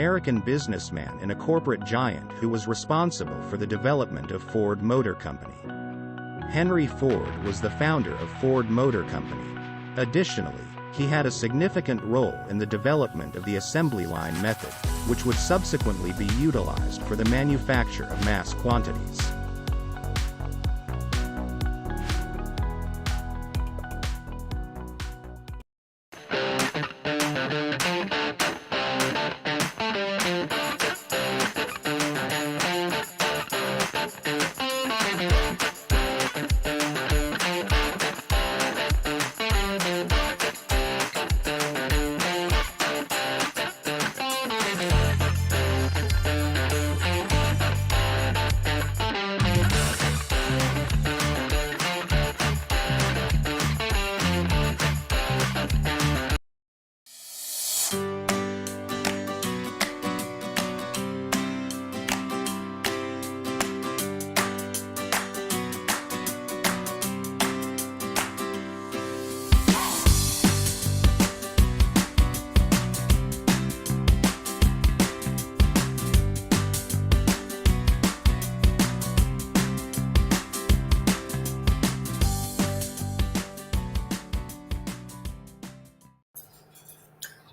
American businessman and a corporate giant who was responsible for the development of Ford Motor Company. Henry Ford was the founder of Ford Motor Company. Additionally, he had a significant role in the development of the assembly line method, which would subsequently be utilized for the manufacture of mass quantities.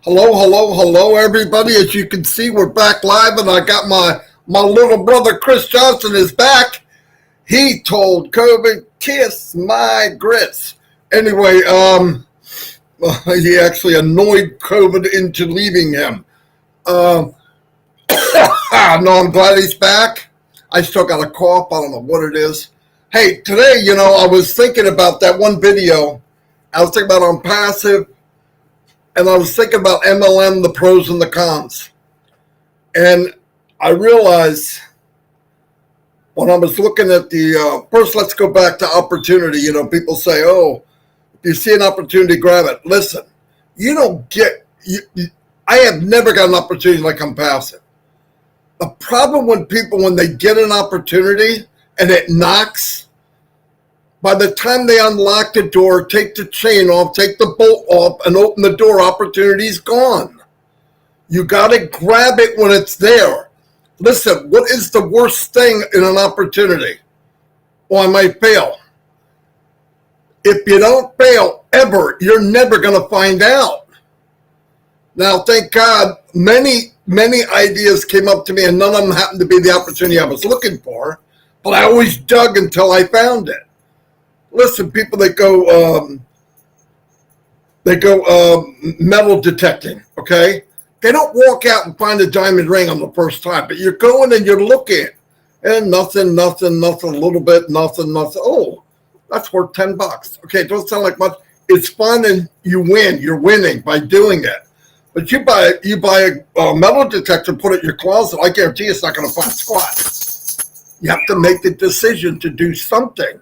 Hello, everybody. As you can see, we're back live, and I got my little brother, Chris Johnson, is back. He told COVID, kiss my grits. Anyway, he actually annoyed COVID into leaving him. No, I'm glad he's back. I still got a cough. I don't know what it is. Hey, today, I was thinking about that one video. I was thinking about Onpassive. And I was thinking about MLM, the pros and the cons. And I realized when I was looking at first let's go back to opportunity. People say, oh, if you see an opportunity, grab it. Listen, I have never got an opportunity like Onpassive. The problem with people, when they get an opportunity and it knocks, by the time they unlock the door, take the chain off, take the bolt off, and open the door, opportunity's gone. You got to grab it when it's there. Listen, what is the worst thing in an opportunity? Well, I might fail. If you don't fail ever, you're never going to find out. Now, thank God, many ideas came up to me, and none of them happened to be the opportunity I was looking for, but I always dug until I found it. Listen, people that go metal detecting, okay? They don't walk out and find a diamond ring on the first time, but you're going and you're looking, and nothing, a little bit, nothing. Oh, that's worth $10. Okay, it doesn't sound like much. It's fun, and you win. You're winning by doing it. But you buy a metal detector, put it in your closet. I guarantee it's not going to find squat. You have to make the decision to do something.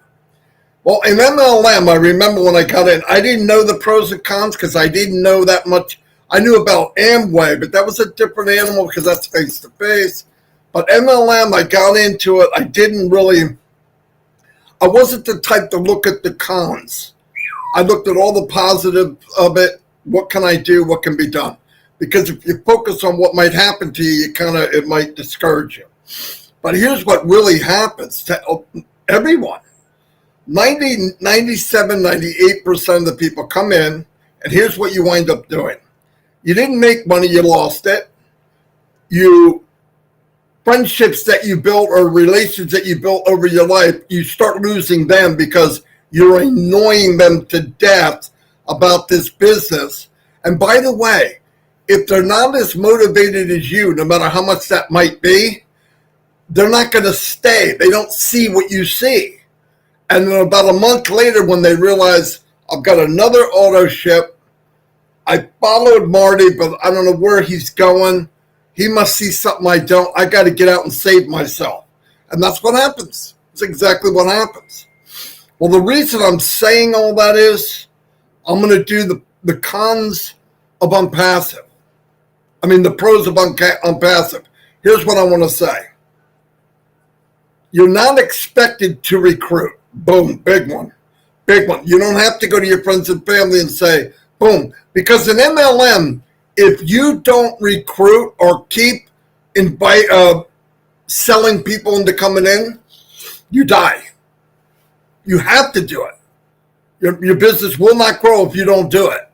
Well, in MLM, I remember when I got in, I didn't know the pros and cons because I didn't know that much. I knew about Amway, but that was a different animal because that's face-to-face. But MLM, I got into it. I wasn't the type to look at the cons. I looked at all the positive of it. What can I do? What can be done? Because if you focus on what might happen to you, it might discourage you. But here's what really happens to everyone. 97, 98% of the people come in, and here's what you wind up doing. You didn't make money, you lost it. Friendships that you built or relations that you built over your life, you start losing them because you're annoying them to death about this business. And by the way, if they're not as motivated as you, no matter how much that might be, they're not going to stay. They don't see what you see. And then about a month later, when they realize I've got another auto ship, I followed Marty, but I don't know where he's going. He must see something I don't. I got to get out and save myself. And that's what happens. That's exactly what happens. Well, the reason I'm saying all that is I'm going to do the cons of Onpassive. I mean, the pros of Onpassive. Here's what I want to say. You're not expected to recruit. Boom, big one. You don't have to go to your friends and family and say, boom. Because in MLM, If you don't recruit or keep selling people into coming in, you die. You have to do it. Your business will not grow if you don't do it.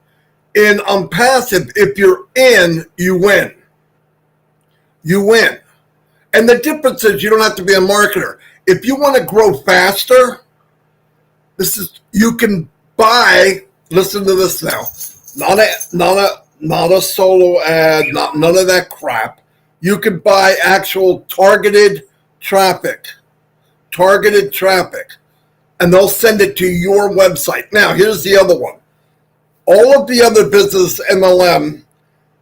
In Onpassive, if you're in, you win. You win. And the difference is you don't have to be a marketer. If you want to grow faster, you can buy, listen to this now, not a solo ad, none of that crap. You can buy actual targeted traffic, and they'll send it to your website. Now, here's the other one. All of the other business MLM,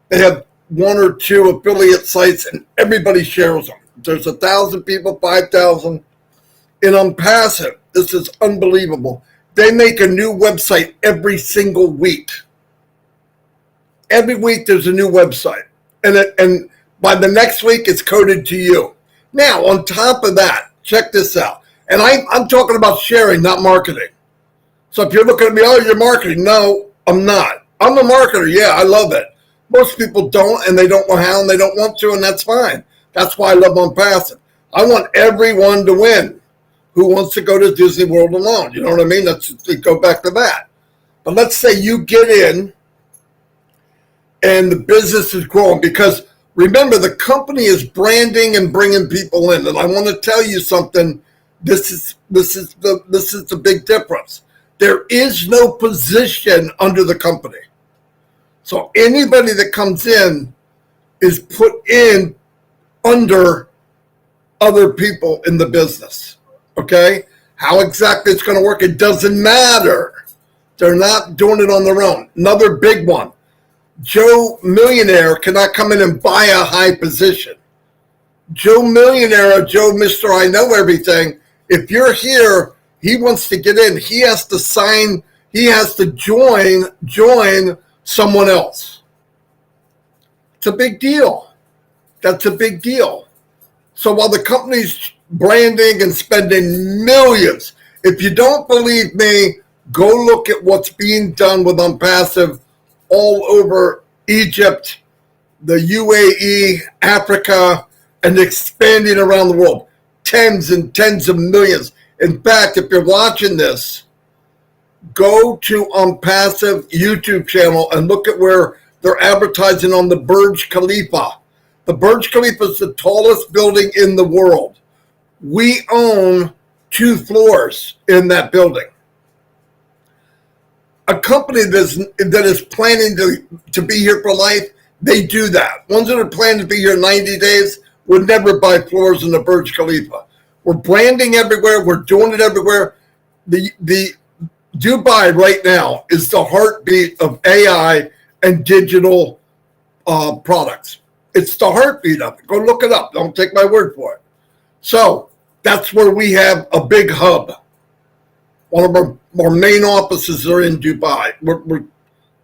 they have 1 or 2 affiliate sites, and everybody shares them. There's 1,000 people, 5,000. In Onpassive, this is unbelievable. They make a new website every single week. Every week there's a new website. And by the next week, it's coded to you. Now, on top of that, check this out. And I'm talking about sharing, not marketing. So if you're looking at me, oh, you're marketing. No, I'm not. I'm a marketer. Yeah, I love it. Most people don't, and they don't know how, and they don't want to, and that's fine. That's why I love Onpassive. I want everyone to win. Who wants to go to Disney World alone? You know what I mean? Let's go back to that. But let's say you get in, and the business is growing, because remember, the company is branding and bringing people in. And I want to tell you something. This is the big difference. There is no position under the company. So anybody that comes in is put in under other people in the business. Okay? How exactly it's going to work, it doesn't matter. They're not doing it on their own. Another big one. Joe Millionaire cannot come in and buy a high position. Joe Millionaire, Joe Mr. I Know Everything, if you're here, he wants to get in. He has to sign, he has to join someone else. It's a big deal. That's a big deal. So while the company's branding and spending millions, if you don't believe me, go look at what's being done with Onpassive all over Egypt, the UAE, Africa, and expanding around the world. Tens and tens of millions. In fact, if you're watching this, go to Onpassive YouTube channel and look at where they're advertising on the Burj Khalifa. The Burj Khalifa is the tallest building in the world. We own 2 floors in that building. A company that is planning to be here for life, they do that. Ones that are planning to be here 90 days would never buy floors in the Burj Khalifa. We're branding everywhere. We're doing it everywhere. The Dubai right now is the heartbeat of AI and digital products. It's the heartbeat of it. Go look it up. Don't take my word for it. So that's where we have a big hub. One of our main offices are in Dubai.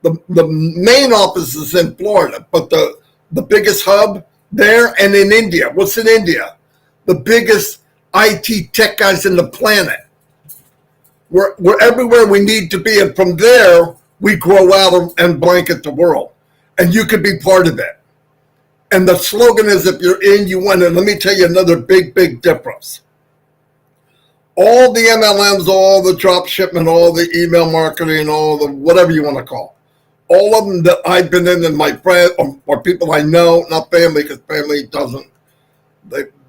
The main office is in Florida, but the biggest hub there, and in India. What's in India? The biggest IT tech guys in the planet. We're everywhere we need to be, and from there, we grow out and blanket the world. And you could be part of it. And the slogan is, if you're in, you win. And let me tell you another big, big difference. All the MLMs, all the drop shipment, all the email marketing, all the whatever you want to call, all of them that I've been in, and my friends or people I know, not family, because family doesn't,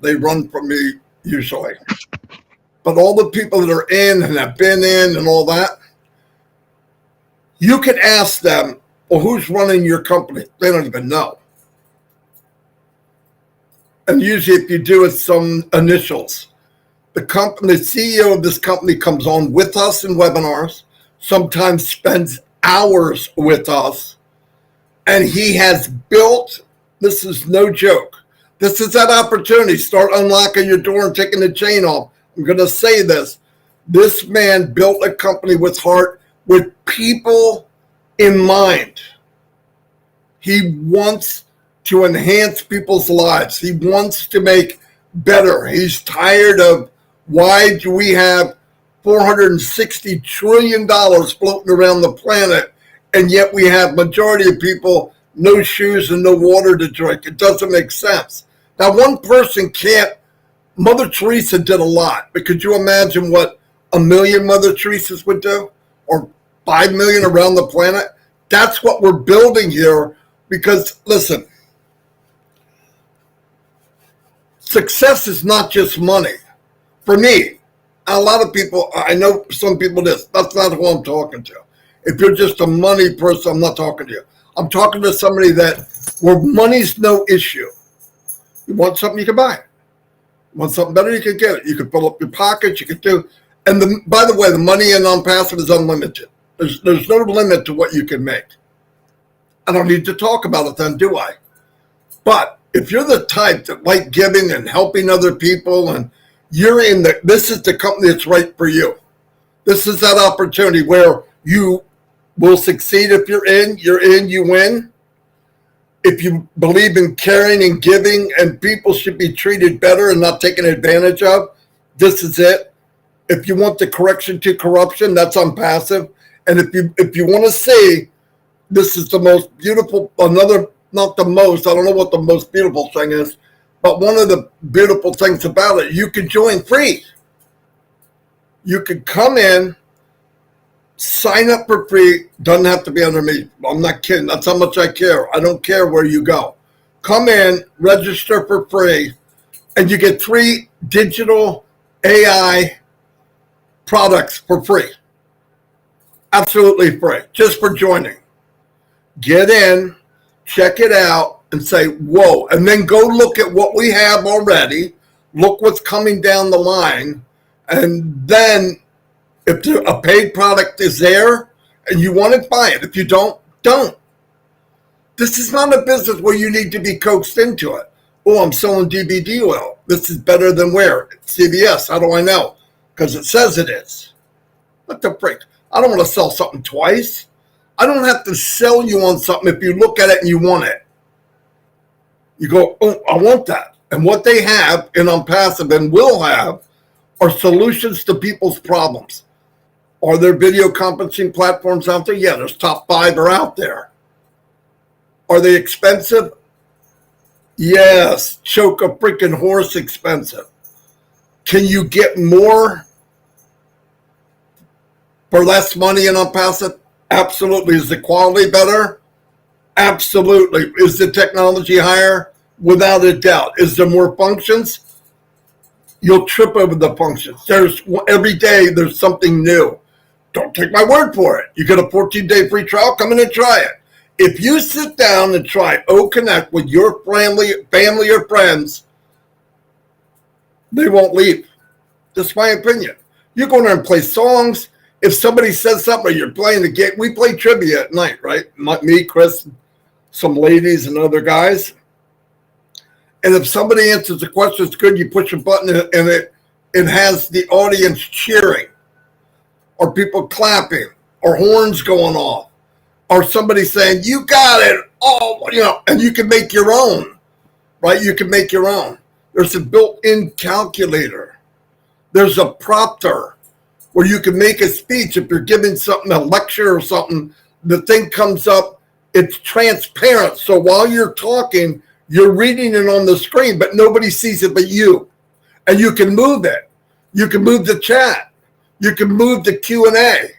they run from me usually. But all the people that are in and have been in and all that, you can ask them, well, who's running your company? They don't even know. And usually if you do, it's some initials. The CEO of this company comes on with us in webinars, sometimes spends hours with us, and he has built, this is no joke, this is that opportunity. Start unlocking your door and taking the chain off. I'm going to say this. This man built a company with heart, with people in mind. He wants to enhance people's lives. He wants to make better. He's tired of, why do we have $460 trillion floating around the planet, and yet we have majority of people no shoes and no water to drink. It doesn't make sense. Now, one person can't. Mother Teresa did a lot, but could you imagine what a million Mother Teresas would do, or 5 million around the planet? That's what we're building here. Because listen, success is not just money. For me, a lot of people, I know some people this, that's not who I'm talking to. If you're just a money person, I'm not talking to you. I'm talking to somebody where money's no issue. You want something, you can buy it. You want something better, you can get it. You can fill up your pockets, you can do. And by the way, the money in Onpassive is unlimited. There's no limit to what you can make. I don't need to talk about it then, do I? But if you're the type that like giving and helping other people, and this is the company that's right for you. This is that opportunity where you will succeed. If you're in, you win. If you believe in caring and giving and people should be treated better and not taken advantage of, this is it. If you want the correction to corruption, that's Onpassive. And if you want to see, this is the most beautiful, not the most, I don't know what the most beautiful thing is, but one of the beautiful things about it, you can join free. You can come in, sign up for free, doesn't have to be under me. I'm not kidding, that's how much I care. I don't care where you go. Come in, register for free, and you get 3 digital AI products for free. Absolutely free, just for joining. Get in, check it out, and say, whoa. And then go look at what we have already. Look what's coming down the line. And then if a paid product is there and you want it, buy it. If you don't. This is not a business where you need to be coaxed into it. Oh, I'm selling DVD oil. This is better than where? CVS. How do I know? Because it says it is. What the frick? I don't want to sell something twice. I don't have to sell you on something if you look at it and you want it. You go, oh, I want that. And what they have in Onpassive and will have are solutions to people's problems. Are there video conferencing platforms out there? Yeah, there's top 5 are out there. Are they expensive? Yes, choke a freaking horse expensive. Can you get more for less money in Onpassive? Absolutely. Is the quality better? Absolutely. Is the technology higher? Without a doubt. Is there more functions? You'll trip over the functions. Every day there's something new. Don't take my word for it. You get a 14-day free trial, come in and try it. If you sit down and try Connect with your family or friends, they won't leave. That's my opinion. You go in there and play songs. If somebody says something or you're playing the game, we play trivia at night, right? Me, Chris, some ladies and other guys. And if somebody answers the question, it's good, you push a button and it has the audience cheering or people clapping or horns going off or somebody saying, you got it. Oh, and you can make your own, right? You can make your own. There's a built-in calculator. There's a prompter where you can make a speech. If you're giving something, a lecture or something, the thing comes up, it's transparent. So while you're talking, you're reading it on the screen, but nobody sees it but you. And you can move it. You can move the chat. You can move the Q&A.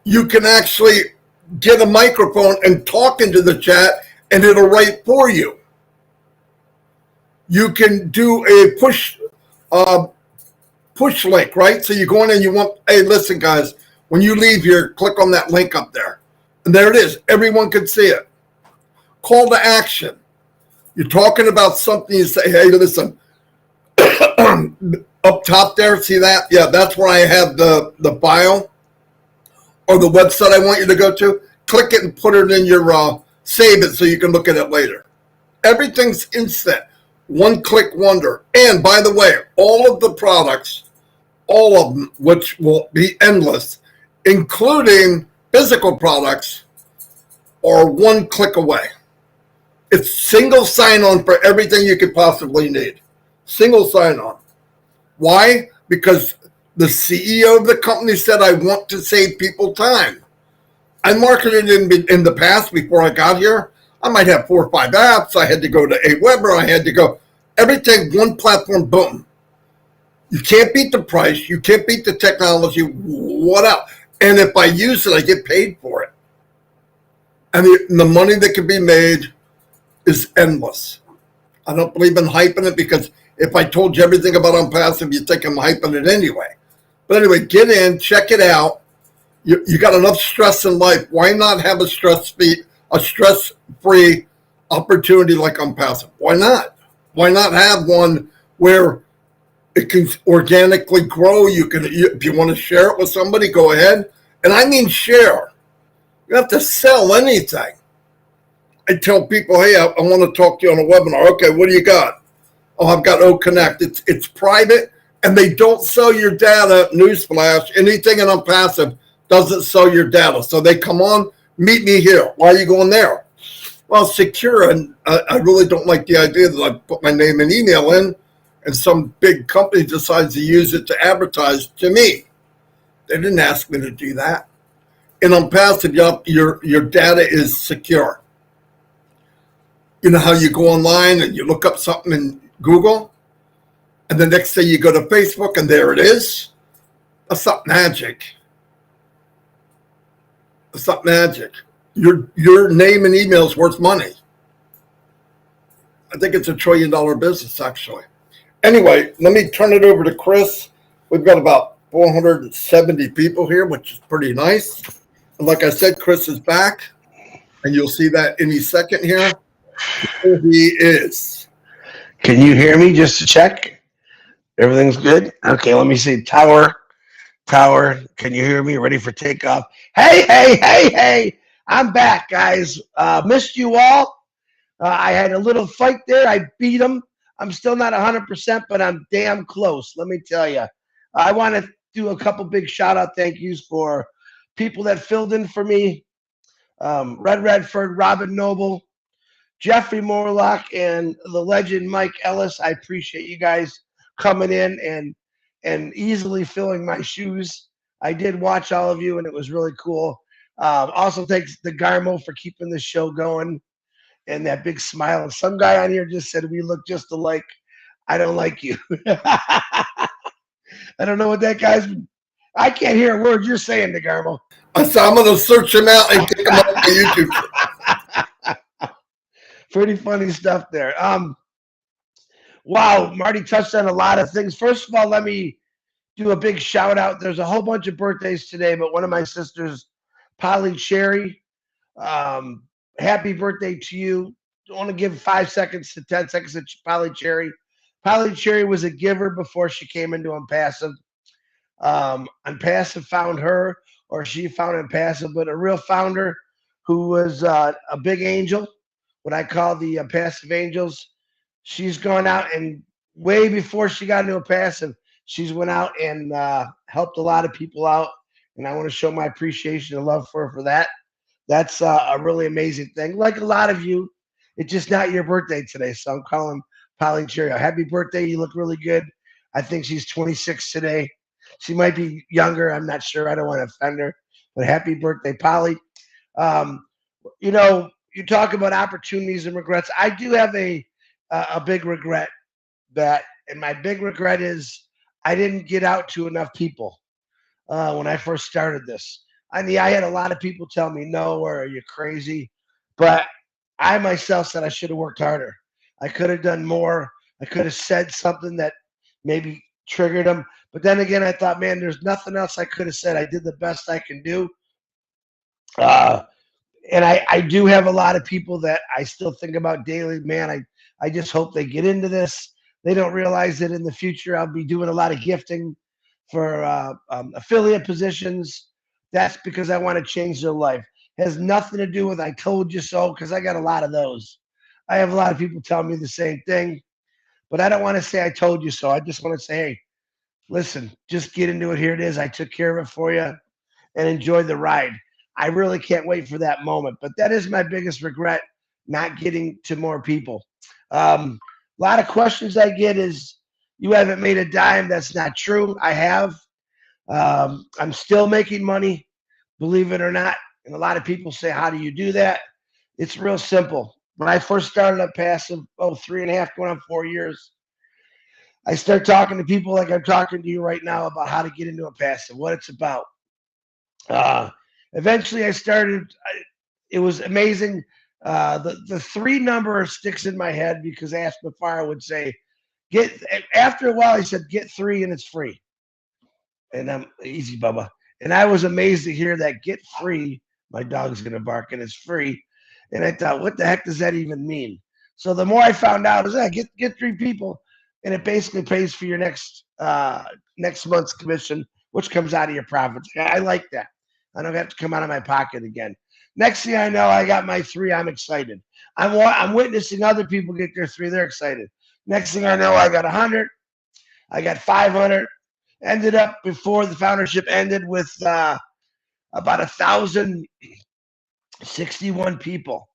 You can actually get a microphone and talk into the chat, and it'll write for you. You can do a push link, right? So you go in and you want, hey, listen, guys, when you leave here, click on that link up there. And there it is. Everyone can see it. Call to action. You're talking about something, you say, hey, listen, up top there, see that? Yeah, that's where I have the file or the website I want you to go to. Click it and put it in your, save it so you can look at it later. Everything's instant. One-click wonder. And by the way, all of the products, all of them, which will be endless, including physical products, are one click away. It's single sign-on for everything you could possibly need. Single sign-on. Why? Because the CEO of the company said, I want to save people time. I marketed in the past before I got here. I might have 4 or 5 apps. I had to go to Aweber. I had to go everything, one platform, boom. You can't beat the price. You can't beat the technology. What else? And if I use it, I get paid for it. And the money that can be made is endless. I don't believe in hyping it, because if I told you everything about Onpassive, you'd think I'm hyping it anyway. But anyway, get in, check it out. You got enough stress in life. Why not have a stress-free opportunity like Onpassive? Why not? Why not have one where it can organically grow? If you want to share it with somebody, go ahead. And I mean share. You don't have to sell anything. I tell people, hey, I want to talk to you on a webinar. Okay, what do you got? Oh, I've got OConnect. It's private, and they don't sell your data. Newsflash, anything in Onpassive doesn't sell your data. So they come on, meet me here. Why are you going there? Well, secure, and I really don't like the idea that I put my name and email in, and some big company decides to use it to advertise to me. They didn't ask me to do that. In Onpassive, your data is secure. You know how you go online and you look up something in Google, and the next day you go to Facebook and there it is? That's not magic. That's not magic. Your name and email is worth money. I think it's $1 trillion business, actually. Anyway, let me turn it over to Chris. We've got about 470 people here, which is pretty nice. And like I said, Chris is back, and you'll see that any second here. Here he is. Can you hear me just to check? Everything's good? Okay, let me see. Tower, can you hear me? Ready for takeoff? Hey. I'm back, guys. Missed you all. I had a little fight there. I beat them. I'm still not 100%, but I'm damn close. Let me tell you. I want to do a couple big shout-out thank yous for people that filled in for me. Red Redford, Robin Noble, Jeffrey Morlock, and the legend Mike Ellis. I appreciate you guys coming in and easily filling my shoes. I did watch all of you, and it was really cool. Also, thanks to Degarmo for keeping the show going, and that big smile. And some guy on here just said we look just alike. I don't like you. I don't know what that guy's. I can't hear a word you're saying, Degarmo. So I'm going to search him out and kick him off the YouTube. Pretty funny stuff there. Wow, Marty touched on a lot of things. First of all, let me do a big shout out. There's a whole bunch of birthdays today, but one of my sisters, Polly Cherry, happy birthday to you. I want to give 5 seconds to 10 seconds to Polly Cherry. Polly Cherry was a giver before she came into Onpassive. Onpassive found her, or she found Onpassive, but a real founder who was a big angel, what I call the passive angels. She's gone out, and way before she got into Onpassive, she's went out and helped a lot of people out, and I want to show my appreciation and love for her for that. That's a really amazing thing. Like a lot of you, it's just not your birthday today, so I'm calling Polly Cherry. Happy birthday. You look really good. I think she's 26 today. She might be younger. I'm not sure. I don't want to offend her, but happy birthday, Polly. You know, you talk about opportunities and regrets. I do have a big regret and my big regret is I didn't get out to enough people when I first started this. I mean, I had a lot of people tell me, no, or are you crazy? But I myself said I should have worked harder. I could have done more. I could have said something that maybe triggered them. But then again, I thought, man, there's nothing else I could have said. I did the best I can do. And I do have a lot of people that I still think about daily. Man, I just hope they get into this. They don't realize that in the future I'll be doing a lot of gifting for affiliate positions. That's because I want to change their life. It has nothing to do with I told you so, because I got a lot of those. I have a lot of people tell me the same thing, but I don't want to say I told you so. I just want to say, hey, listen, just get into it. Here it is. I took care of it for you, and enjoy the ride. I really can't wait for that moment. But that is my biggest regret, not getting to more people. A lot of questions I get is, you haven't made a dime. That's not true. I have. I'm still making money, believe it or not. And a lot of people say, how do you do that? It's real simple. When I first started at Passive, 3.5, going on 4 years, I start talking to people like I'm talking to you right now about how to get into a Passive, what it's about. Eventually, I started. It was amazing. The 3 number sticks in my head because Ash McFire would say, "Get." After a while, he said, "Get 3 and it's free." And I'm easy, Bubba. And I was amazed to hear that get free. My dog's gonna bark and it's free. And I thought, what the heck does that even mean? So the more I found out is that get 3 people, and it basically pays for your next month's commission, which comes out of your profits. I like that. I don't have to come out of my pocket again. Next thing I know, I got my 3. I'm excited. I'm witnessing other people get their 3. They're excited. Next thing I know, I got 100. I got 500. Ended up before the foundership ended with about 1,061 people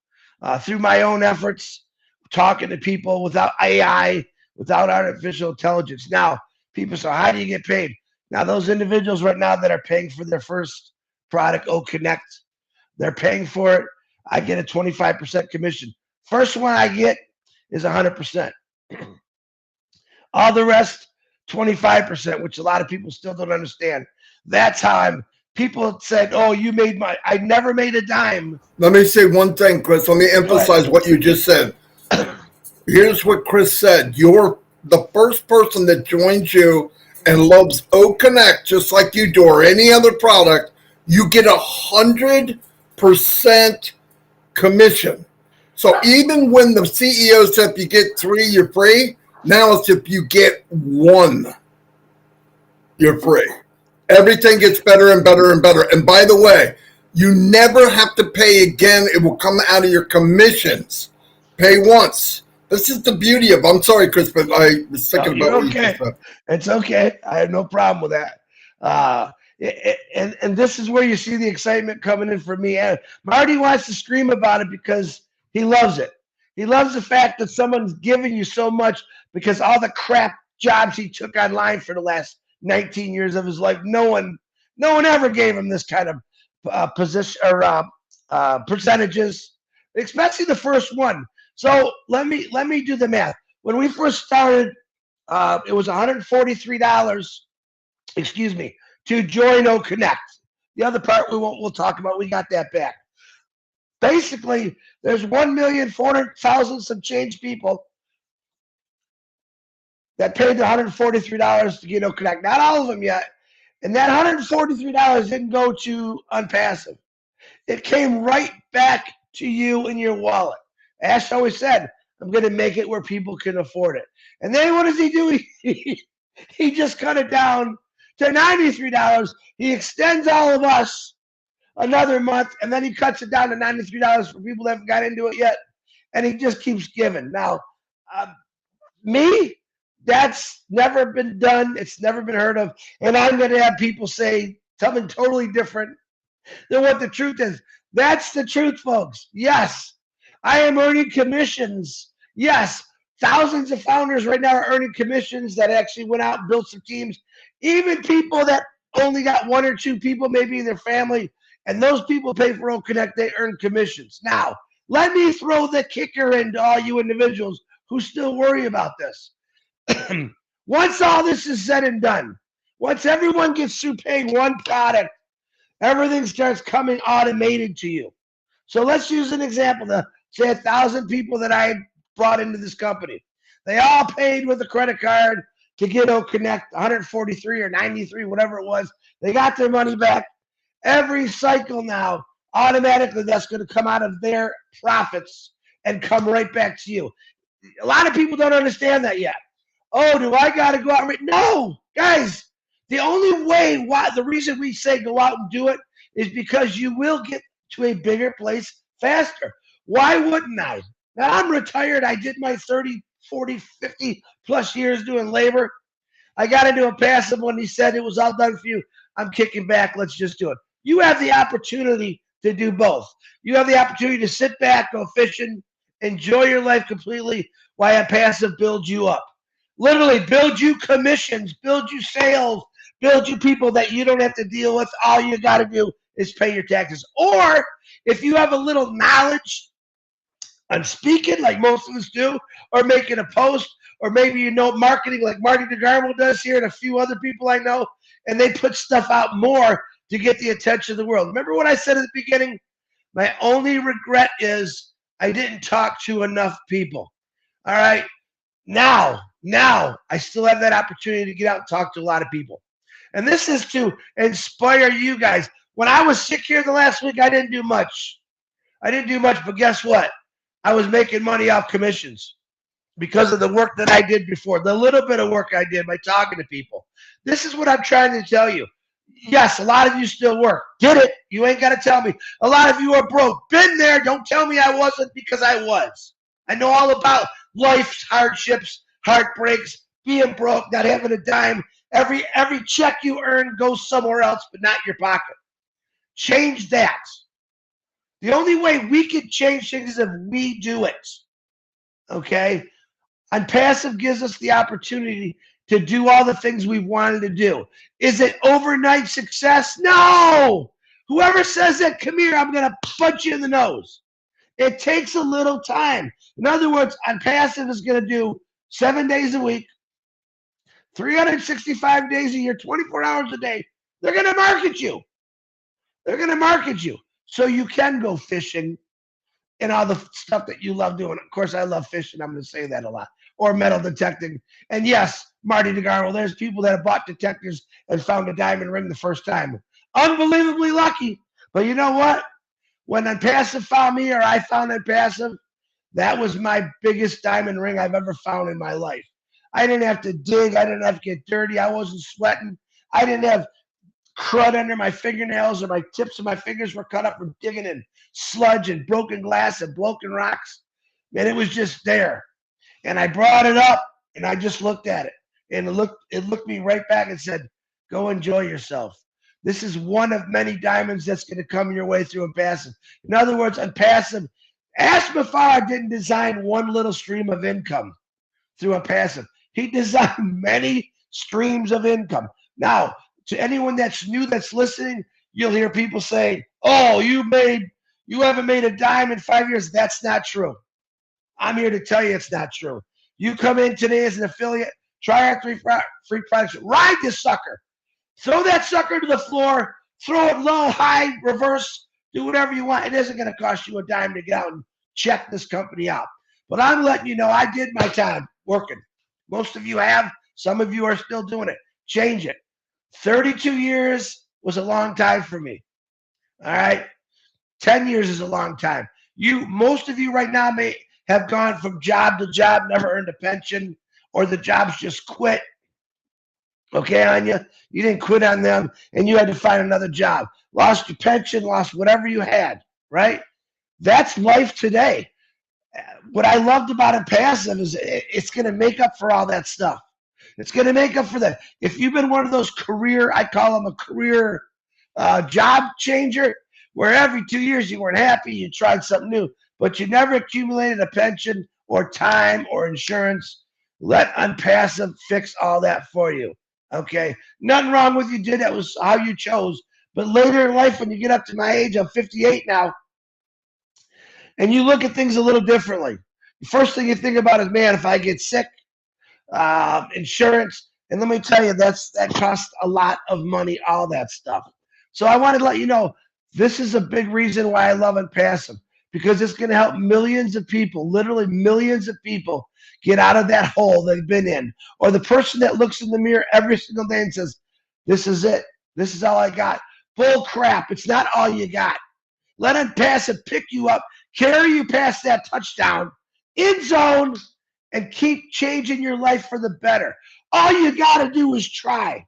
through my own efforts, talking to people without AI, without artificial intelligence. Now, people say, how do you get paid? Now, those individuals right now that are paying for their first product, Connect, they're paying for it. I get a 25% commission. First one I get is 100%. All the rest, 25%, which a lot of people still don't understand. That's how people said, oh, you made I never made a dime. Let me say one thing, Chris. Let me emphasize what you just said. Here's what Chris said. You're the first person that joins you and loves Connect just like you do, or any other product. You get 100% commission. So even when the CEO said if you get 3, you're free, now it's if you get 1, you're free. Everything gets better and better and better. And by the way, you never have to pay again. It will come out of your commissions. Pay once. This is the beauty of, I'm sorry, Chris, but I was thinking about what you just said. It's okay. I have no problem with that. And this is where you see the excitement coming in for me. And Marty wants to scream about it because he loves it. He loves the fact that someone's giving you so much because all the crap jobs he took online for the last 19 years of his life, no one ever gave him this kind of position or percentages, especially the first one. So let me do the math. When we first started, it was $143. Excuse me, to join Connect. The other part we'll talk about. We got that back. Basically, there's 1,400,000 some change people that paid the $143 to get Connect. Not all of them yet. And that $143 didn't go to Onpassive. It came right back to you in your wallet. Ash always said, I'm going to make it where people can afford it. And then what does he do? He just cut it down to $93. He extends all of us another month, and then he cuts it down to $93 for people that haven't got into it yet. And he just keeps giving. Now, me, that's never been done. It's never been heard of. And I'm going to have people say something totally different than what the truth is. That's the truth, folks. Yes, I am earning commissions. Yes, thousands of founders right now are earning commissions that actually went out and built some teams. Even people that only got 1 or 2 people maybe in their family, and those people pay for Connect, they earn commissions. Now, let me throw the kicker into all you individuals who still worry about this. Once all this is said and done, once everyone gets through paying 1 product, everything starts coming automated to you. So let's use an example. Say 1,000 people that I brought into this company. They all paid with a credit card to get Connect, 143 or 93, whatever it was. They got their money back. Every cycle now, automatically, that's going to come out of their profits and come right back to you. A lot of people don't understand that yet. Oh, do I got to go out? No, guys. The only way, the reason we say go out and do it is because you will get to a bigger place faster. Why wouldn't I? Now, I'm retired. I did my 30, 40, 50 plus years doing labor. I got into a passive when he said it was all done for you. I'm kicking back. Let's just do it. You have the opportunity to do both. You have the opportunity to sit back, go fishing, enjoy your life completely while a passive builds you up. Literally build you commissions, build you sales, build you people that you don't have to deal with. All you got to do is pay your taxes. Or if you have a little knowledge on speaking, like most of us do, or making a post, or maybe you know marketing like Marty Degarmo does here and a few other people I know, and they put stuff out more to get the attention of the world. Remember what I said at the beginning? My only regret is I didn't talk to enough people. All right. Now, I still have that opportunity to get out and talk to a lot of people. And this is to inspire you guys. When I was sick here the last week, I didn't do much. But guess what? I was making money off commissions because of the work that I did before, the little bit of work I did by talking to people. This is what I'm trying to tell you. Yes, a lot of you still work. Get it? You ain't got to tell me. A lot of you are broke. Been there. Don't tell me I wasn't, because I was. I know all about life's hardships, heartbreaks, being broke, not having a dime. Every check you earn goes somewhere else, but not your pocket. Change that. The only way we can change things is if we do it. Okay? Onpassive gives us the opportunity to do all the things we've wanted to do. Is it overnight success? No! Whoever says that, come here, I'm going to punch you in the nose. It takes a little time. In other words, Onpassive is going to do 7 days a week, 365 days a year, 24 hours a day. They're going to market you. So you can go fishing and all the stuff that you love doing. Of course, I love fishing. I'm going to say that a lot. Or metal detecting. And yes, Marty Degarmo, there's people that have bought detectors and found a diamond ring the first time. Unbelievably lucky. But you know what? When Onpassive found me, or I found Onpassive, that was my biggest diamond ring I've ever found in my life. I didn't have to dig. I didn't have to get dirty. I wasn't sweating. I didn't have crud under my fingernails, or my tips of my fingers were cut up from digging in sludge and broken glass and broken rocks. And it was just there. And I brought it up, and I just looked at it. And it looked me right back and said, go enjoy yourself. This is one of many diamonds that's going to come your way through Onpassive. In other words, Onpassive, Ashmafar didn't design one little stream of income through Onpassive. He designed many streams of income. Now, to anyone that's new that's listening, you'll hear people say, oh, you haven't made a dime in 5 years. That's not true. I'm here to tell you it's not true. You come in today as an affiliate, try our free products, ride this sucker. Throw that sucker to the floor, throw it low, high, reverse, do whatever you want. It isn't going to cost you a dime to get out and check this company out. But I'm letting you know I did my time working. Most of you have. Some of you are still doing it. Change it. 32 years was a long time for me. All right? 10 years is a long time. Most of you right now may have gone from job to job, never earned a pension, or the jobs just quit. Okay, Anya? You didn't quit on them, and you had to find another job. Lost your pension, lost whatever you had, right? That's life today. What I loved about Onpassive is it's going to make up for all that stuff. It's going to make up for that. If you've been one of those I call them a career job changer, where every 2 years you weren't happy, you tried something new, but you never accumulated a pension or time or insurance, let Onpassive fix all that for you. Okay? Nothing wrong with you did. That was how you chose. But later in life, when you get up to my age, I'm 58 now, and you look at things a little differently. The first thing you think about is, man, if I get sick, insurance, and let me tell you, that costs a lot of money, all that stuff. So I wanted to let you know, this is a big reason why I love Onpassive, because it's going to help millions of people, literally millions of people, get out of that hole they've been in. Or the person that looks in the mirror every single day and says, this is it. This is all I got. Bull crap. It's not all you got. Let Onpassive pick you up, carry you past that touchdown, end zone, and keep changing your life for the better. All you got to do is try.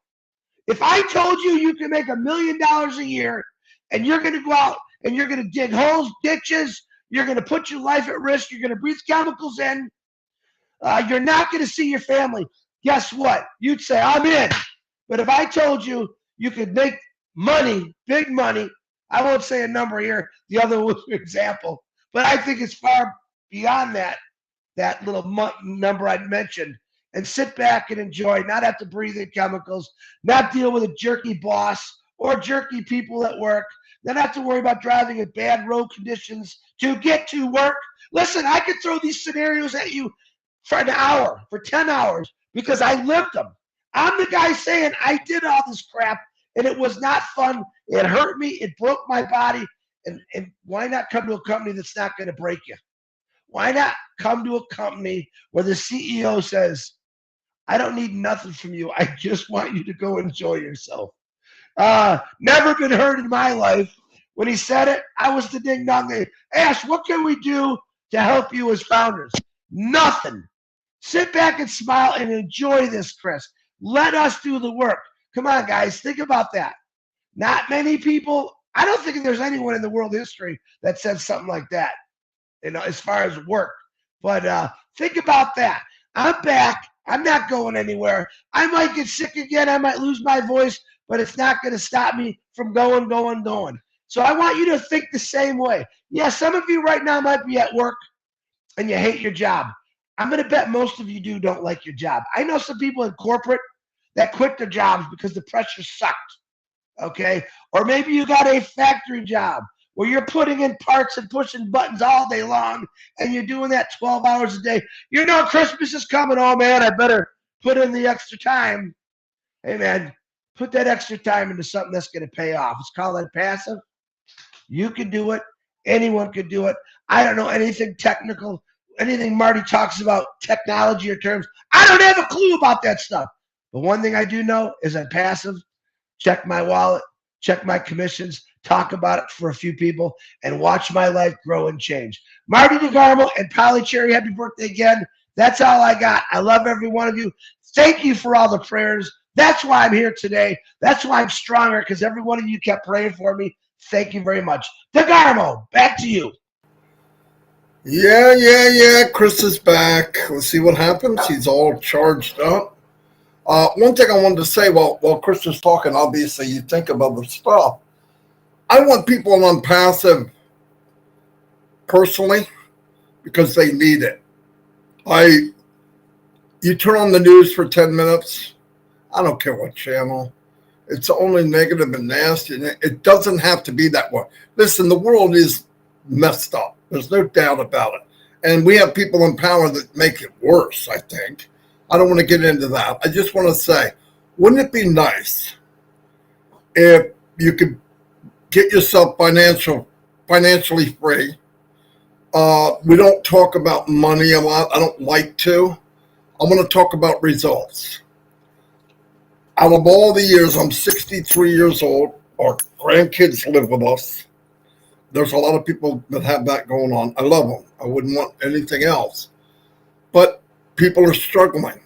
If I told you you can make $1 million a year, and you're going to go out and you're going to dig holes, ditches, you're going to put your life at risk, you're going to breathe chemicals in, you're not going to see your family, guess what? You'd say, I'm in. But if I told you you could make money, big money, I won't say a number here, the other was an example, but I think it's far beyond that little number I mentioned, and sit back and enjoy, not have to breathe in chemicals, not deal with a jerky boss or jerky people at work, Then I have to worry about driving in bad road conditions to get to work. Listen, I could throw these scenarios at you for an hour, for 10 hours, because I lived them. I'm the guy saying I did all this crap, and it was not fun. It hurt me. It broke my body. And why not come to a company that's not going to break you? Why not come to a company where the CEO says, I don't need nothing from you. I just want you to go enjoy yourself. Never been heard in my life. When he said it, I was the ding dong. Ash, what can we do to help you as founders? Nothing. Sit back and smile and enjoy this, Chris. Let us do the work. Come on, guys. Think about that. Not many people. I don't think there's anyone in the world history that says something like that, as far as work. But think about that. I'm back. I'm not going anywhere. I might get sick again. I might lose my voice, but it's not going to stop me from going. So I want you to think the same way. Yeah, some of you right now might be at work and you hate your job. I'm going to bet most of you don't like your job. I know some people in corporate that quit their jobs because the pressure sucked, okay? Or maybe you got a factory job where you're putting in parts and pushing buttons all day long, and you're doing that 12 hours a day. You know Christmas is coming. Oh, man, I better put in the extra time. Hey, man, put that extra time into something that's going to pay off. It's called Onpassive. You can do it. Anyone can do it. I don't know anything technical, anything Marty talks about technology or terms. I don't have a clue about that stuff. But one thing I do know is Onpassive. Check my wallet, check my commissions, talk about it for a few people, and watch my life grow and change. Marty Degarmo and Polly Cherry, happy birthday again. That's all I got. I love every one of you. Thank you for all the prayers. That's why I'm here today. That's why I'm stronger, because every one of you kept praying for me. Thank you very much. Degarmo, back to you. Yeah. Chris is back. Let's see what happens. He's all charged up. One thing I wanted to say while Chris is talking, obviously you think of other stuff. I want people on Onpassive personally because they need it. You turn on the news for 10 minutes. I don't care what channel. It's only negative and nasty. And it doesn't have to be that way. Listen, the world is messed up. There's no doubt about it. And we have people in power that make it worse, I think. I don't want to get into that. I just want to say, wouldn't it be nice if you could get yourself financially free? We don't talk about money a lot. I don't like to. I want to talk about results. Out of all the years, I'm 63 years old. Our grandkids live with us. There's a lot of people that have that going on. I love them. I wouldn't want anything else. But people are struggling.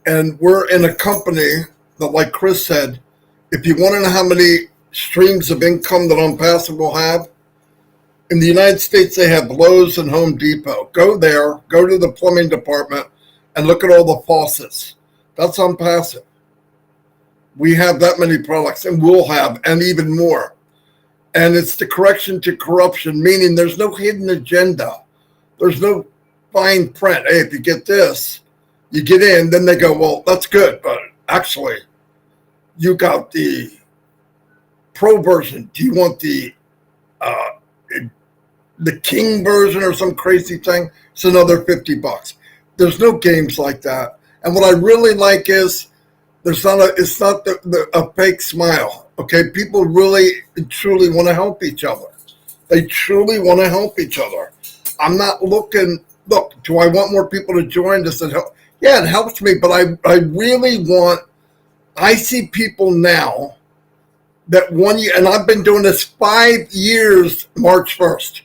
And we're in a company that, like Chris said, if you want to know how many streams of income that Onpassive will have, in the United States, they have Lowe's and Home Depot. Go there, go to the plumbing department, and look at all the faucets. That's Onpassive. We have that many products, and we'll have, and even more. And it's the correction to corruption, meaning there's no hidden agenda. There's no fine print. Hey, if you get this, you get in, then they go, well, that's good, but actually, you got the pro version. Do you want the king version or some crazy thing? It's another $50. There's no games like that. And what I really like is it's not a fake smile. Okay, people really and truly want to help each other. They truly want to help each other. I'm not looking. Look, do I want more people to join? Does it help? Yeah, it helps me, but I really want. I see people now that 1 year, and I've been doing this 5 years. March 1st,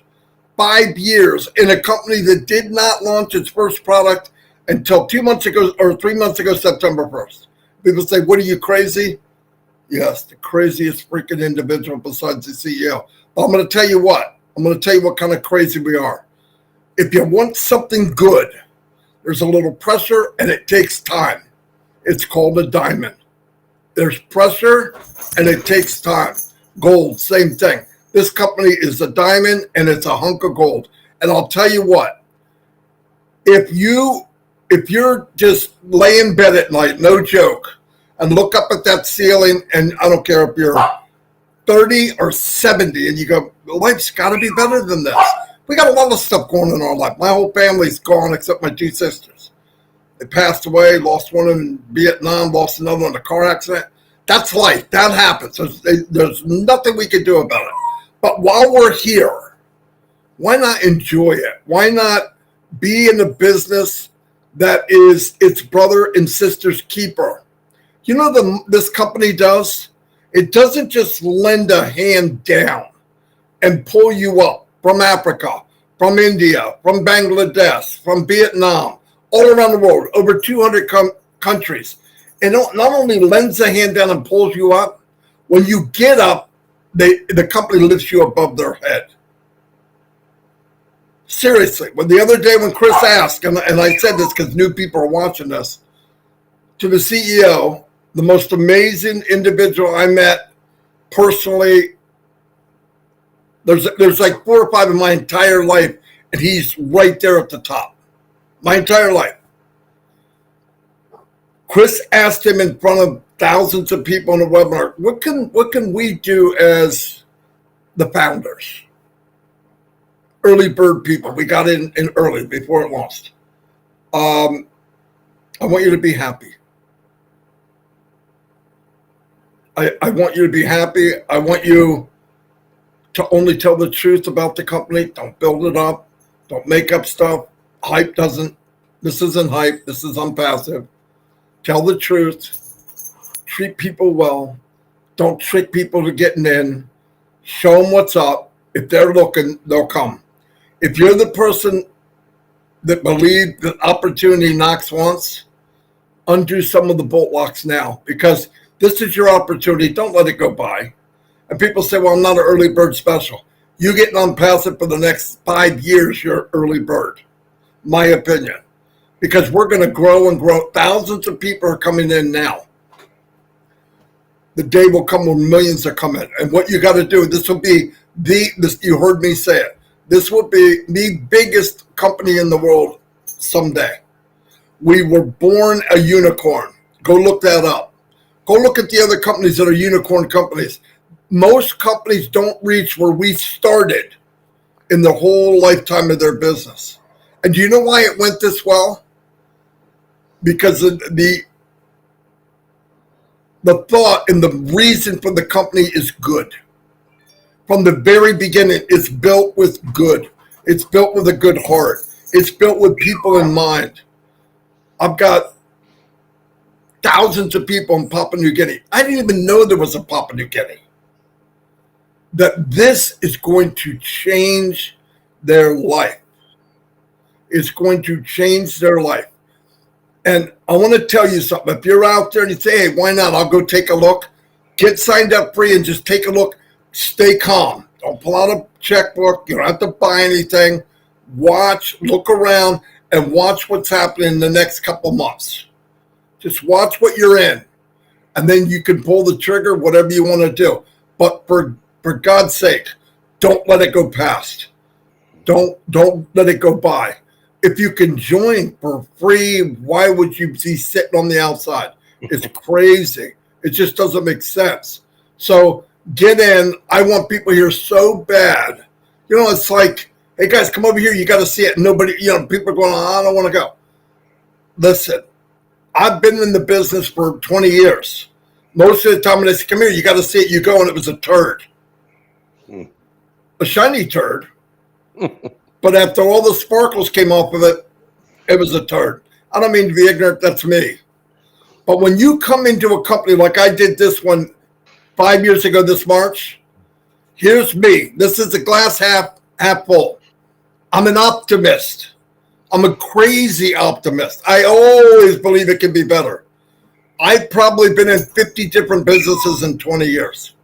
5 years in a company that did not launch its first product until 2 months ago or 3 months ago, September 1st. People say, what are you, crazy? Yes, the craziest freaking individual besides the CEO. But I'm going to tell you what. I'm going to tell you what kind of crazy we are. If you want something good, there's a little pressure and it takes time. It's called a diamond. There's pressure and it takes time. Gold, same thing. This company is a diamond and it's a hunk of gold. And I'll tell you what. If you're just lay in bed at night, no joke, and look up at that ceiling, and I don't care if you're 30 or 70, and you go, life's got to be better than this. We got a lot of stuff going in our life. My whole family's gone except my two sisters. They passed away, lost one in Vietnam, lost another in a car accident. That's life. That happens. There's nothing we can do about it. But while we're here, why not enjoy it? Why not be in a business that is its brother and sister's keeper? You know this company does? It doesn't just lend a hand down and pull you up from Africa, from India, from Bangladesh, from Vietnam, all around the world, over 200 countries. And not only lends a hand down and pulls you up, when you get up, the company lifts you above their head. Seriously, the other day when Chris asked, and I said this because new people are watching this, to the CEO, the most amazing individual I met personally, there's like 4 or 5 in my entire life, and he's right there at the top. My entire life. Chris asked him in front of thousands of people on the webinar, what can we do as the founders? Early bird people. We got in early before it launched. I want you to be happy. I want you to be happy. I want you to only tell the truth about the company. Don't build it up. Don't make up stuff. This isn't hype. This is Onpassive. Tell the truth. Treat people well. Don't trick people to getting in. Show them what's up. If they're looking, they'll come. If you're the person that believes that opportunity knocks once, undo some of the bolt locks now, because this is your opportunity. Don't let it go by. And people say, well, I'm not an early bird special. You get Onpassive for the next 5 years, you're an early bird. My opinion. Because we're going to grow and grow. Thousands of people are coming in now. The day will come when millions are coming. And what you got to do, this will be you heard me say it. This will be the biggest company in the world someday. We were born a unicorn. Go look that up. Go look at the other companies that are unicorn companies. Most companies don't reach where we started in the whole lifetime of their business. And do you know why it went this well? Because of the thought and the reason for the company is good. From the very beginning, it's built with good. It's built with a good heart. It's built with people in mind. I've got thousands of people in Papua New Guinea. I didn't even know there was a Papua New Guinea. That this is going to change their life. It's going to change their life. And I want to tell you something. If you're out there and you say, hey, why not? I'll go take a look. Get signed up free and just take a look. Stay calm. Don't pull out a checkbook. You don't have to buy anything. Watch, look around, and watch what's happening in the next couple months. Just watch what you're in. And then you can pull the trigger, whatever you want to do. But for God's sake, don't let it go past. Don't let it go by. If you can join for free, why would you be sitting on the outside? It's crazy. It just doesn't make sense. So get in. I want people here so bad. You know, it's like, hey guys, come over here. You got to see it. Nobody, people are going, I don't want to go. Listen, I've been in the business for 20 years. Most of the time when they say, come here, you got to see it. You go, and it was a turd. A shiny turd. But after all the sparkles came off of it, it was a turd. I don't mean to be ignorant. That's me. But when you come into a company like I did this one 5 years ago this March, here's me. This is a glass half full. I'm an optimist. I'm a crazy optimist. I always believe it can be better. I've probably been in 50 different businesses in 20 years.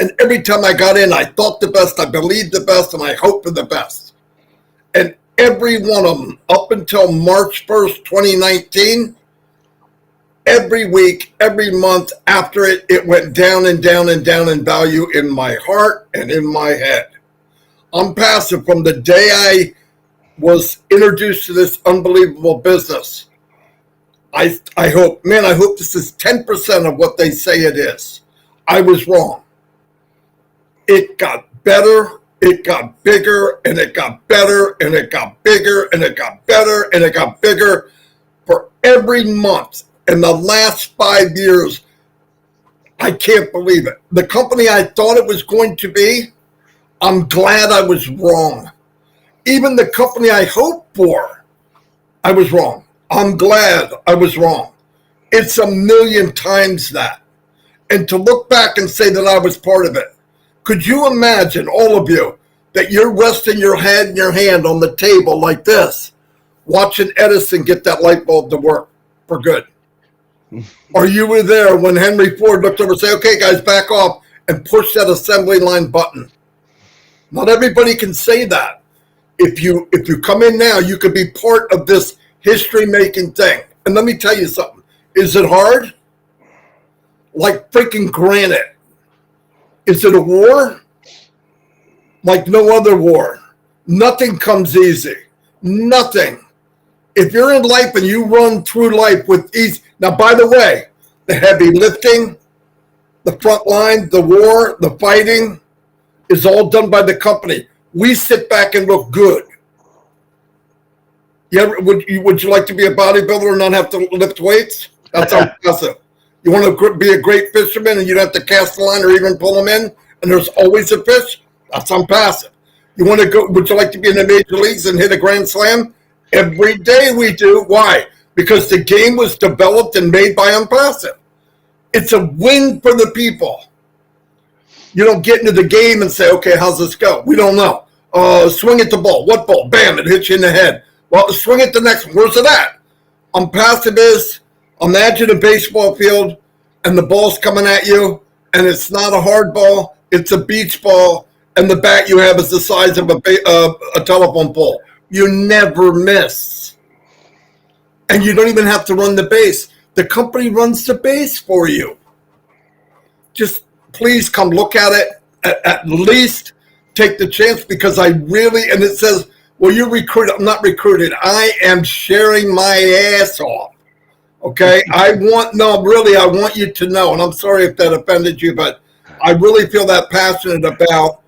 And every time I got in, I thought the best, I believed the best, and I hoped for the best. And every one of them, up until March 1st, 2019, every week, every month after it went down and down and down in value in my heart and in my head. Onpassive, from the day I was introduced to this unbelievable business, I hope this is 10% of what they say it is. I was wrong. it got better, it got bigger, and it got better, and it got bigger, and it got better, and it got bigger for every month. In the last 5 years, I can't believe it. The company I thought it was going to be, I'm glad I was wrong. Even the company I hoped for, I was wrong. I'm glad I was wrong. It's a million times that. And to look back and say that I was part of it. Could you imagine, all of you, that you're resting your head and your hand on the table like this, watching Edison get that light bulb to work for good? Or you were there when Henry Ford looked over and said, okay, guys, back off, and push that assembly line button. Not everybody can say that. If you come in now, you could be part of this history-making thing. And let me tell you something. Is it hard? Like freaking granite. Is it a war? Like no other war. Nothing comes easy. Nothing. If you're in life and you run through life with ease. Now, by the way, the heavy lifting, the front line, the war, the fighting is all done by the company. We sit back and look good. Would you like to be a bodybuilder and not have to lift weights? That's Onpassive. You want to be a great fisherman and you don't have to cast the line or even pull them in, and there's always a fish? That's Onpassive. You want to go? Would you like to be in the major leagues and hit a grand slam? Every day we do. Why? Because the game was developed and made by Onpassive. It's a win for the people. You don't get into the game and say, okay, how's this go? We don't know. Swing at the ball. What ball? Bam, it hits you in the head. Well, swing at the next one. Where's it at? Onpassive is, imagine a baseball field and the ball's coming at you, and it's not a hard ball, it's a beach ball, and the bat you have is the size of a telephone pole. You never miss. And you don't even have to run the base. The company runs the base for you. Just please come look at it. At least take the chance, because I really, and it says, well, you recruit. I'm not recruited. I am sharing my ass off. Okay? I want you to know, and I'm sorry if that offended you, but I really feel that passionate about,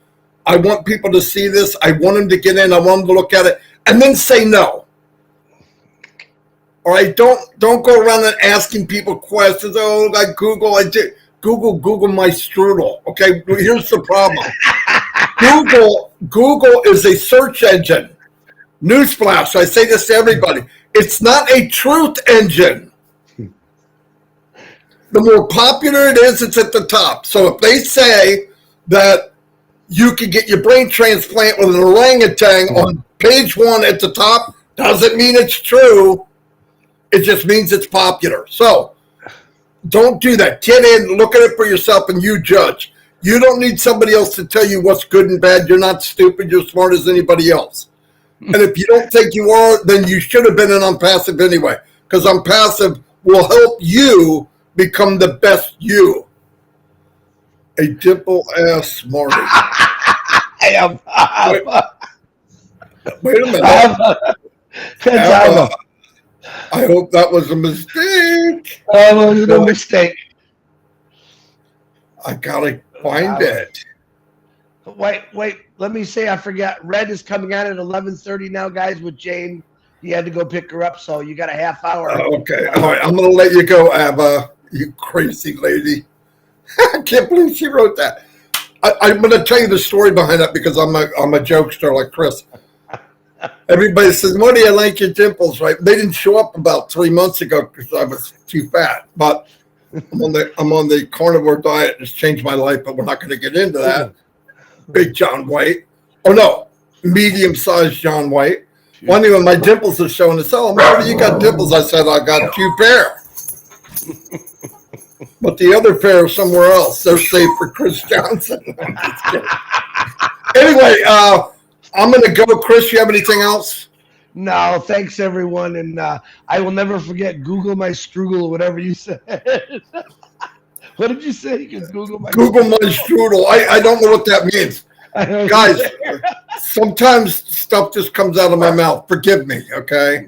I want people to see this. I want them to get in. I want them to look at it and then say no. All right? Don't go around and asking people questions. Oh, I did Google my strudel. Okay? Here's the problem. Google is a search engine. Newsflash, I say this to everybody. It's not a truth engine. The more popular it is, it's at the top. So if they say that you can get your brain transplant with an orangutan on page 1 at the top, doesn't mean it's true. It just means it's popular. So don't do that. Get in, look at it for yourself, and you judge. You don't need somebody else to tell you what's good and bad. You're not stupid. You're smart as anybody else. And if you don't think you are, then you should have been an Onpassive anyway, because Onpassive will help you become the best you. A dimple-ass Marty. Wait a minute. I hope that was a mistake. It was no mistake. I gotta find it. Wait. Let me say, I forgot. Red is coming on at 11:30 now, guys, with Jane. He had to go pick her up, so you got a half hour. Okay. All right. I'm going to let you go, Abba. You crazy lady. I can't believe she wrote that. I'm going to tell you the story behind that, because I'm a jokester like Chris. Everybody says, Marty, I like your dimples, right? They didn't show up about 3 months ago because I was too fat. But I'm on the carnivore diet. It's changed my life, but we're not going to get into that. Big John White. Oh, no. Medium-sized John White. One day when my dimples are showing, it's, oh, Marty, you got dimples. I said, I got 2 pair. But the other pair are somewhere else. They're safe for Chris Johnson. Anyway, I'm going to go. Chris, you have anything else? No, thanks, everyone. And I will never forget Google my strudel, whatever you said. What did you say? Google my strudel. I don't know what that means. Guys, sometimes stuff just comes out of my mouth. Forgive me, okay?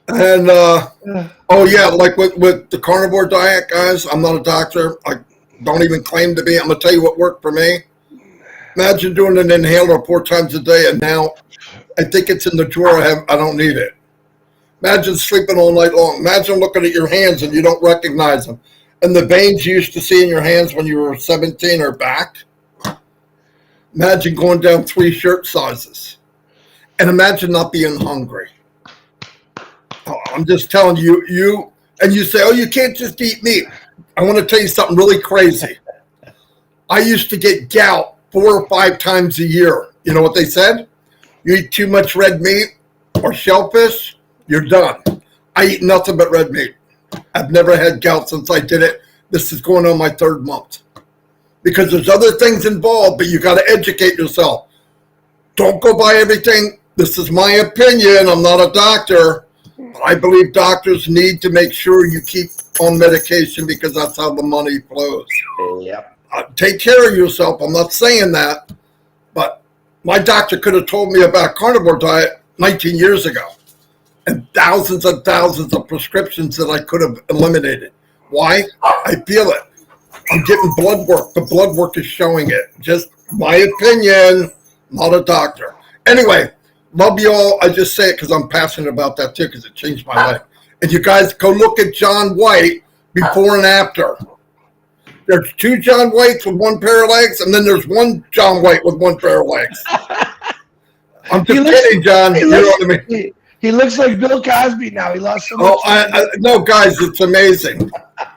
And, oh, yeah, like with the carnivore diet, guys, I'm not a doctor. don't even claim to be. I'm going to tell you what worked for me. Imagine doing an inhaler 4 times a day, and now I think it's in the drawer. I don't need it. Imagine sleeping all night long. Imagine looking at your hands and you don't recognize them. And the veins you used to see in your hands when you were 17 are back. Imagine going down 3 shirt sizes. And imagine not being hungry. Oh, I'm just telling you, and you say, oh, you can't just eat meat. I want to tell you something really crazy. I used to get gout 4 or 5 times a year. You know what they said? You eat too much red meat or shellfish, you're done. I eat nothing but red meat. I've never had gout since I did it. This is going on my 3rd month. Because there's other things involved, but you got to educate yourself. Don't go by everything. This is my opinion. I'm not a doctor. I believe doctors need to make sure you keep on medication because that's how the money flows. Yep. Take care of yourself. I'm not saying that, but my doctor could have told me about carnivore diet 19 years ago and thousands and thousands of prescriptions that I could have eliminated. Why? I feel it. I'm getting blood work. The blood work is showing it. Just my opinion, not a doctor. Anyway, love you all. I just say it because I'm passionate about that too because it changed my life. And you guys go look at John White before and after. There's 2 John Whites with 1 pair of legs, and then there's 1 John White with 1 pair of legs. I'm just kidding, John. You know what I mean? He looks like Bill Cosby now. He lost so much. No, guys, it's amazing.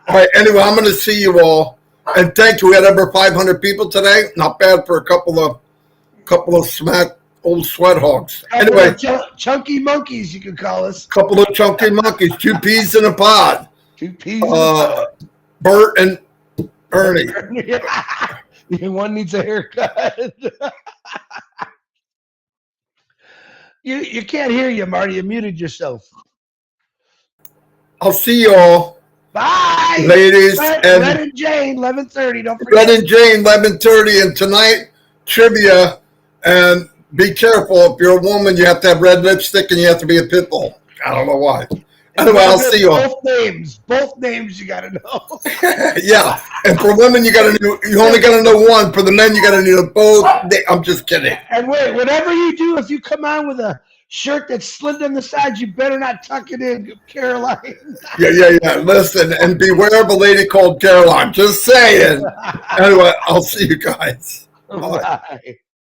All right, anyway, I'm going to see you all. And thank you. We had over 500 people today. Not bad for a couple of smack old sweat hogs. Anyway, chunky monkeys, you could call us. Couple of chunky monkeys. 2 peas in a pod. 2 peas in a pod. Bert and Ernie. One needs a haircut. You can't hear you, Marty. You muted yourself. I'll see you all. Bye, ladies. Red and Jane, 11:30. Don't forget. Red and Jane, 11:30, and tonight trivia. And be careful. If you're a woman, you have to have red lipstick, and you have to be a pit bull. I don't know why. Anyway, I'll see you all. Both names you got to know. Yeah, and for women, you only got to know one. For the men, you got to know both. I'm just kidding. And wait, whatever you do, if you come on with a shirt that's slimmed on the sides, you better not tuck it in, Caroline. Yeah. Listen, and beware of a lady called Caroline. Just saying. Anyway, I'll see you guys. Bye.